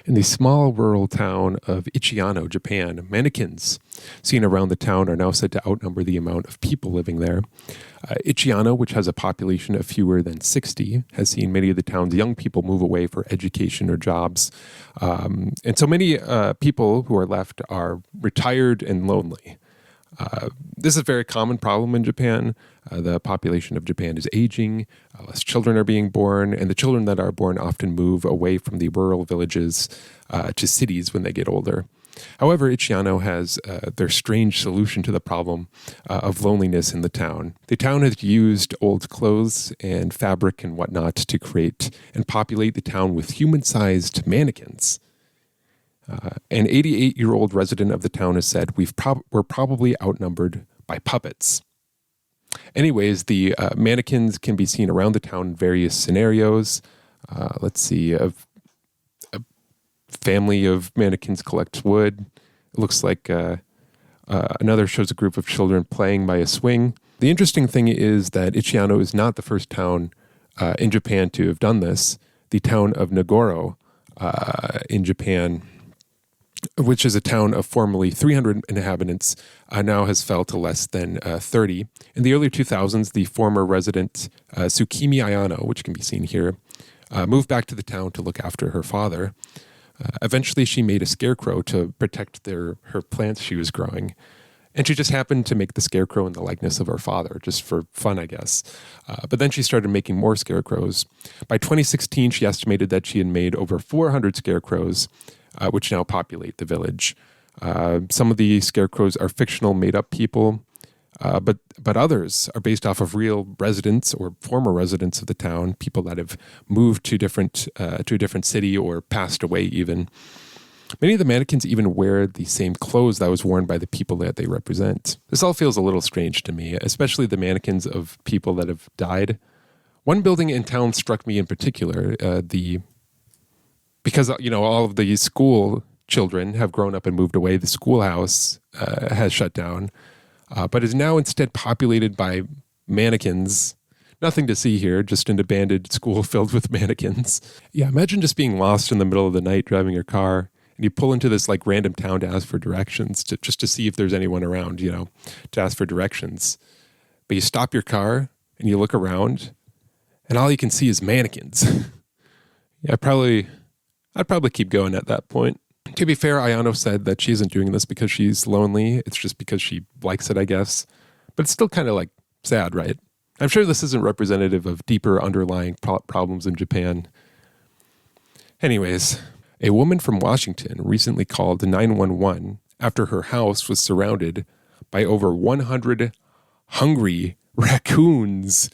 In the small rural town of Ichinono, Japan, mannequins seen around the town are now said to outnumber the amount of people living there. Ichinono, which has a population of fewer than 60, has seen many of the town's young people move away for education or jobs. And so many people who are left are retired and lonely. This is a very common problem in Japan. The population of Japan is aging, less children are being born, and the children that are born often move away from the rural villages to cities when they get older. However, Ichinono has their strange solution to the problem of loneliness in the town. The town has used old clothes and fabric and whatnot to create and populate the town with human-sized mannequins. An 88-year-old resident of the town has said, we're probably outnumbered by puppets. Anyways, the mannequins can be seen around the town in various scenarios. Let's see, a family of mannequins collects wood. It looks like another shows a group of children playing by a swing. The interesting thing is that Ichinono is not the first town in Japan to have done this. The town of Nagoro in Japan, which is a town of formerly 300 inhabitants, now has fell to less than 30. In the early 2000s, the former resident Tsukimi Ayano, which can be seen here, moved back to the town to look after her father. Eventually, she made a scarecrow to protect her plants she was growing. And she just happened to make the scarecrow in the likeness of her father, just for fun, I guess. But then she started making more scarecrows. By 2016, she estimated that she had made over 400 scarecrows, which now populate the village. Some of the scarecrows are fictional, made-up people, but others are based off of real residents or former residents of the town, people that have moved to a different city or passed away even. Many of the mannequins even wear the same clothes that was worn by the people that they represent. This all feels a little strange to me, especially the mannequins of people that have died. One building in town struck me in particular, because all of the school children have grown up and moved away. The schoolhouse has shut down, but is now instead populated by mannequins. Nothing to see here, just an abandoned school filled with mannequins. Yeah, imagine just being lost in the middle of the night driving your car, and you pull into this random town to ask for directions, just to see if there's anyone around, to ask for directions. But you stop your car and you look around, and all you can see is mannequins. Yeah, I'd probably keep going at that point. To be fair, Ayano said that she isn't doing this because she's lonely. It's just because she likes it, I guess. But it's still kind of sad, right? I'm sure this isn't representative of deeper underlying problems in Japan. Anyways, a woman from Washington recently called 911 after her house was surrounded by over 100 hungry raccoons.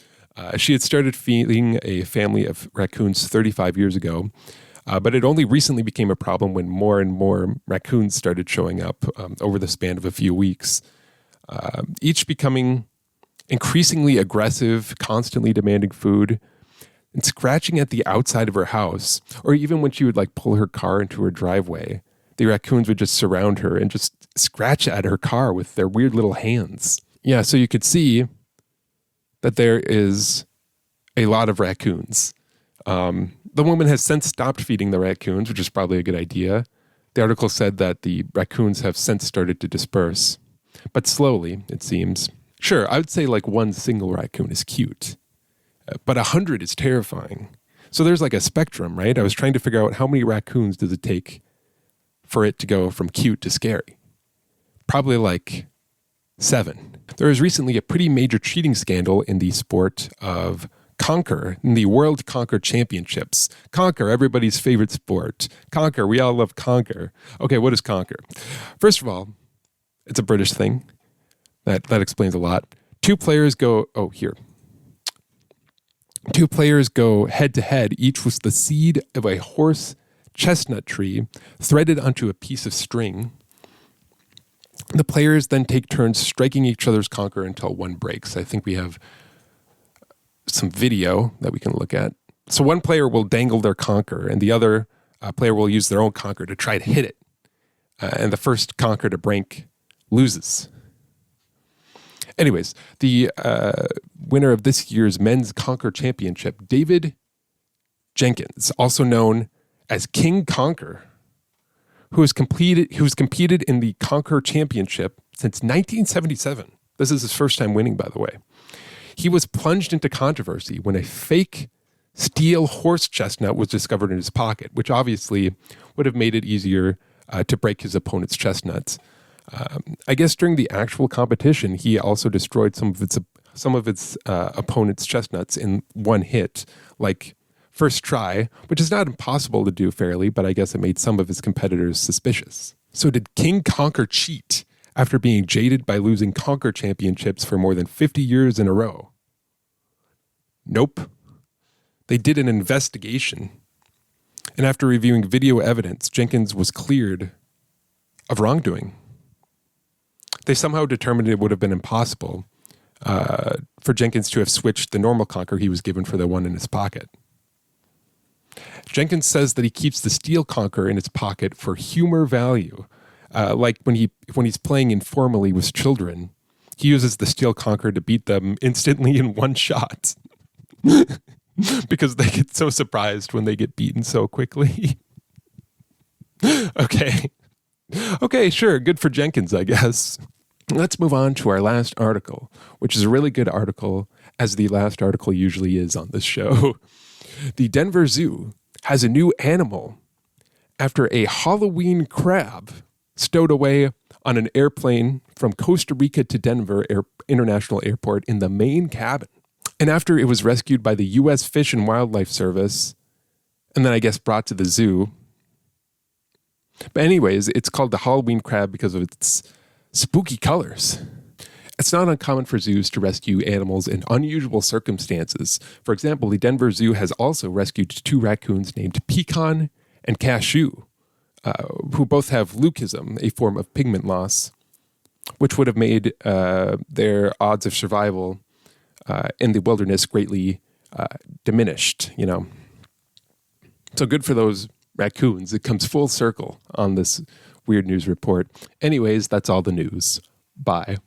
She had started feeding a family of raccoons 35 years ago, but it only recently became a problem when more and more raccoons started showing up over the span of a few weeks, each becoming increasingly aggressive, constantly demanding food, and scratching at the outside of her house. Or even when she would pull her car into her driveway, the raccoons would just surround her and just scratch at her car with their weird little hands. Yeah, so you could see that there is a lot of raccoons. The woman has since stopped feeding the raccoons, which is probably a good idea. The article said that the raccoons have since started to disperse, but slowly, it seems. Sure, I would say one single raccoon is cute, but 100 is terrifying. So there's a spectrum, right? I was trying to figure out how many raccoons does it take for it to go from cute to scary. Probably 7. There was recently a pretty major cheating scandal in the sport of Conker, in the World Conker Championships. Conker, everybody's favorite sport. Conker, we all love Conker. Okay, what is Conker? First of all, it's a British thing. That explains a lot. Two players go head to head, each with the seed of a horse chestnut tree threaded onto a piece of string. The players then take turns striking each other's conker until one breaks. I think we have some video that we can look at. So one player will dangle their conker, and the other player will use their own conker to try to hit it. And the first conker to break loses. Anyways, the winner of this year's men's Conker Championship, David Jenkins, also known as King Conker, who's competed in the Conker Championship since 1977. This is his first time winning, by the way. He was plunged into controversy when a fake steel horse chestnut was discovered in his pocket, which obviously would have made it easier to break his opponent's chestnuts. I guess during the actual competition, he also destroyed some of its opponent's chestnuts in one hit, like first try, which is not impossible to do fairly, but I guess it made some of his competitors suspicious. So did King Conker cheat after being jaded by losing Conker championships for more than 50 years in a row? Nope. They did an investigation. And after reviewing video evidence, Jenkins was cleared of wrongdoing. They somehow determined it would have been impossible for Jenkins to have switched the normal Conker he was given for the one in his pocket. Jenkins says that he keeps the steel Conker in his pocket for humor value. Like when he's playing informally with children, he uses the steel Conker to beat them instantly in one shot. Because they get so surprised when they get beaten so quickly. Okay, sure, good for Jenkins, I guess. Let's move on to our last article, which is a really good article, as the last article usually is on this show. The Denver Zoo has a new animal after a Halloween crab stowed away on an airplane from Costa Rica to Denver International Airport in the main cabin. And after it was rescued by the U.S. Fish and Wildlife Service, and then I guess brought to the zoo. But anyways, it's called the Halloween crab because of its spooky colors. It's not uncommon for zoos to rescue animals in unusual circumstances. For example, the Denver Zoo has also rescued 2 raccoons named Pecan and Cashew, who both have leucism, a form of pigment loss, which would have made their odds of survival in the wilderness greatly diminished, So good for those raccoons. It comes full circle on this weird news report. Anyways, that's all the news. Bye.